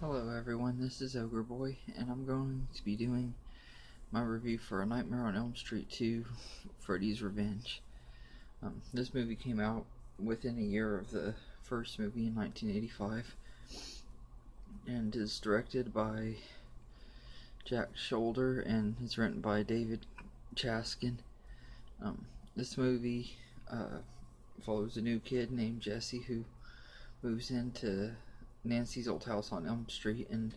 Hello everyone, this is Ogre Boy, and I'm going to be doing my review for A Nightmare on Elm Street 2, Freddy's Revenge. This movie came out within a year of the first movie in 1985, and is directed by Jack Shoulder, and is written by David Chaskin. This movie follows a new kid named Jesse who moves into Nancy's old house on Elm Street, and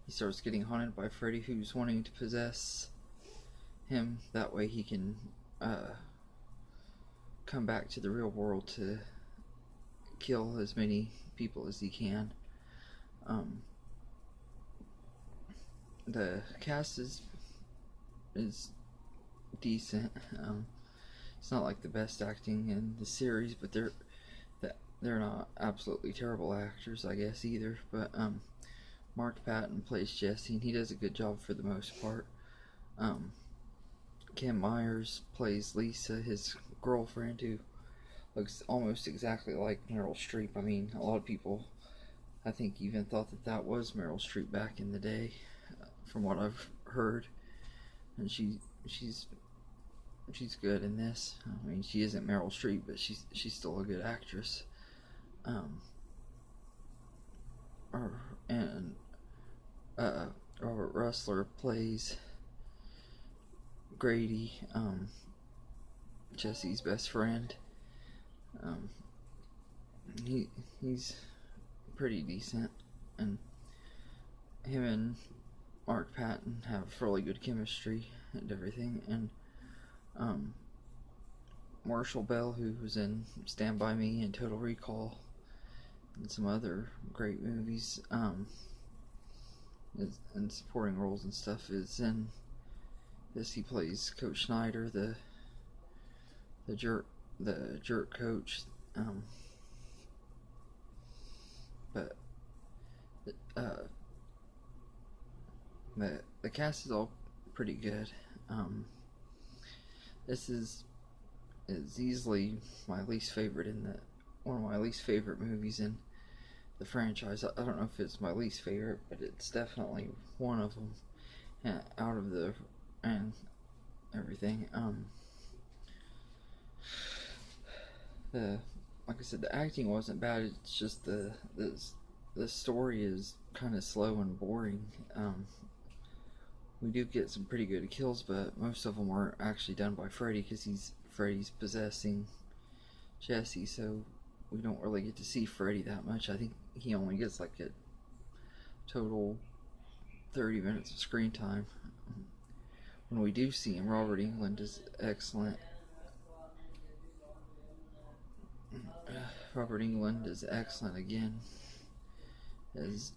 he starts getting haunted by Freddy, who's wanting to possess him. That way he can come back to the real world to kill as many people as he can. The cast is decent. It's not like the best acting in the series, but they're not absolutely terrible actors, I guess, either. But Mark Patton plays Jesse, and he does a good job for the most part. Kim Myers plays Lisa, his girlfriend, who looks almost exactly like Meryl Streep. I mean, a lot of people, I think, even thought that was Meryl Streep back in the day, from what I've heard. And she's good in this. I mean, she isn't Meryl Streep, but she's still a good actress. And Robert Russler plays Grady, Jesse's best friend. He's pretty decent, and him and Mark Patton have really good chemistry and everything. And Marshall Bell, who was in Stand By Me and Total Recall and some other great movies, and supporting roles and stuff, is in this. He plays Coach Schneider, the jerk coach. But the cast is all pretty good. This is easily my least favorite one of my least favorite movies in the franchise. I don't know if it's my least favorite, but it's definitely one of them. Out of the and everything. Like I said, the acting wasn't bad. It's just the story is kind of slow and boring. We do get some pretty good kills, but most of them weren't actually done by Freddy, because Freddy's possessing Jesse, so we don't really get to see Freddy that much. I think he only gets like a total 30 minutes of screen time. When we do see him, Robert Englund is excellent. Robert Englund is excellent again as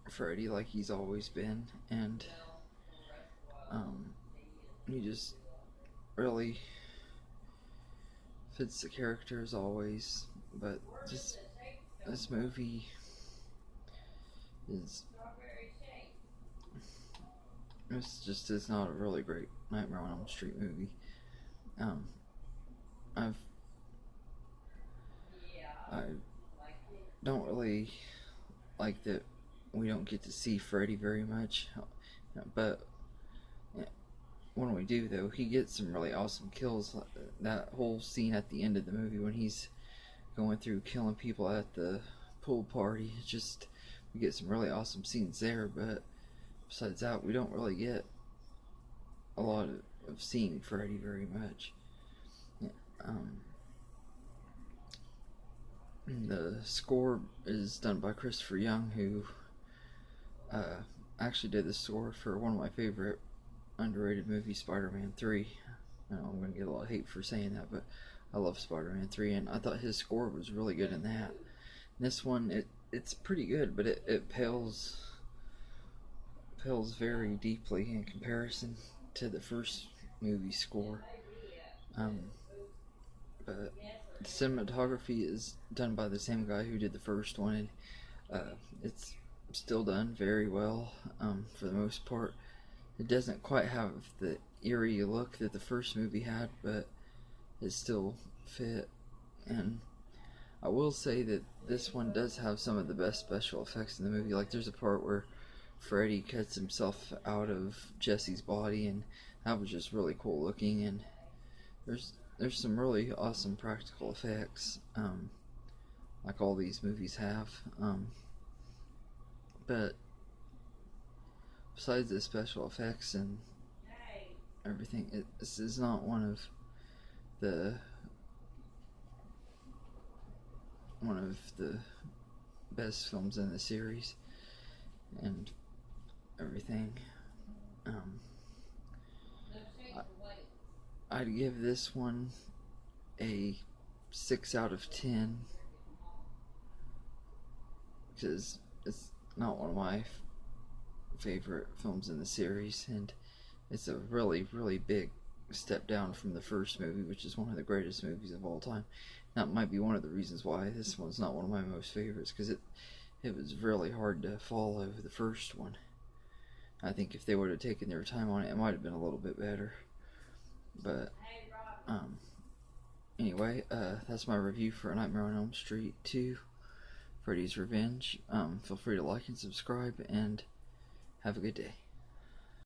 Freddy, like he's always been, and he just really fits the character as always. But this movie is just not a really great Nightmare on Elm Street movie. I don't really like that we don't get to see Freddy very much, but when we do, though, he gets some really awesome kills. That whole scene at the end of the movie when he's going through killing people at the pool party, we get some really awesome scenes there. But besides that, we don't really get a lot of seeing Freddy very much. The score is done by Christopher Young, who actually did the score for one of my favorite underrated movies, Spider-Man 3. I know I'm going to get a lot of hate for saying that, but I love Spider-Man 3, and I thought his score was really good in that. This one, it's pretty good, but it pales very deeply in comparison to the first movie score. But the cinematography is done by the same guy who did the first one, and it's still done very well for the most part. It doesn't quite have the eerie look that the first movie had, but it still fit. And I will say that this one does have some of the best special effects in the movie. Like, there's a part where Freddy cuts himself out of Jesse's body, and that was just really cool looking. And there's some really awesome practical effects, like all these movies have. But besides the special effects and everything, this is not one of the best films in the series and everything. I'd give this one a 6 out of 10 because it's not one of my favorite films in the series, and it's a really, really big step down from the first movie, which is one of the greatest movies of all time. That might be one of the reasons why this one's not one of my most favorites, because it was really hard to follow the first one. I think if they would have taken their time on it, it might have been a little bit better. But anyway, that's my review for A Nightmare on Elm Street 2, Freddy's Revenge. Feel free to like and subscribe, and have a good day.